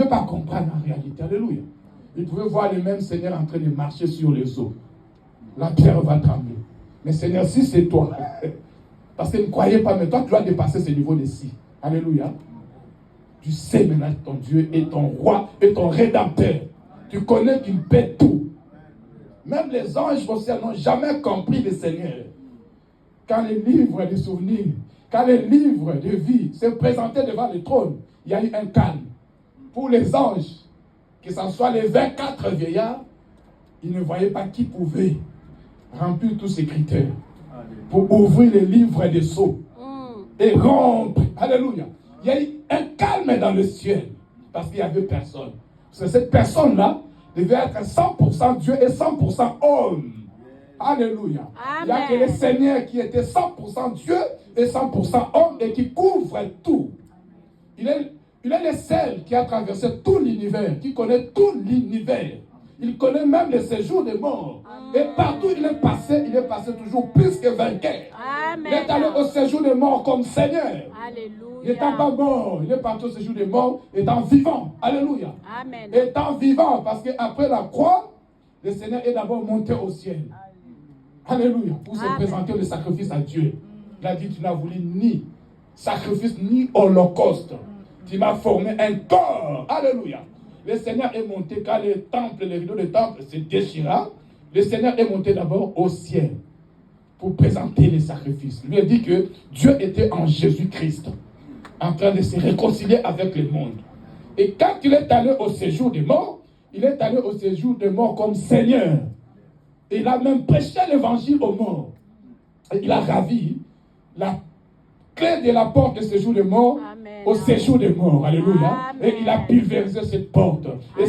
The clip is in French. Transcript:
ne peut pas comprendre la réalité. Alléluia. Il pouvait voir le même Seigneur en train de marcher sur les eaux. La terre va trembler. Mais Seigneur, si c'est toi, parce que ne croyez pas, mais toi, tu dois dépasser ce niveau de si. Alléluia. Tu sais maintenant que ton Dieu est ton roi et ton rédempteur. Tu connais qu'il paie tout. Même les anges au ciel n'ont jamais compris le Seigneur. Quand les livres de souvenirs, quand les livres de vie se présentaient devant le trône, il y a eu un calme. Pour les anges, que ce soit les 24 vieillards, ils ne voyaient pas qui pouvait remplir tous ces critères pour ouvrir les livres des sceaux et rompre. Alléluia. Il y a eu un calme dans le ciel parce qu'il n'y avait personne. Parce que cette personne-là devait être 100% Dieu et 100% homme. Alléluia. Amen. Il n'y a que le Seigneur qui était 100% Dieu et 100% homme et qui couvre tout. Il est le seul qui a traversé tout l'univers, qui connaît tout l'univers. Il connaît même les séjours des morts. Et partout il est passé toujours plus que vainqueur. Amen. Il est allé au séjour des morts comme Seigneur. Alléluia. N'étant pas mort, il est parti au séjour des morts, étant vivant. Alléluia. Amen. Étant vivant, parce qu'après la croix, le Seigneur est d'abord monté au ciel. Alléluia. Pour se présenter le sacrifice à Dieu. Il a dit, tu n'as voulu ni sacrifice, ni holocauste. Tu m'as formé un corps. Alléluia. Le Seigneur est monté quand le temple, les rideaux du temple se déchira. Le Seigneur est monté d'abord au ciel pour présenter les sacrifices. Il lui a dit que Dieu était en Jésus-Christ, en train de se réconcilier avec le monde. Et quand il est allé au séjour des morts, il est allé au séjour des morts comme Seigneur. Et il a même prêché l'évangile aux morts. Et il a ravi la clé de la porte de séjour des morts au séjour des morts. Alléluia. Amen. Et il a pulvérisé cette porte. Et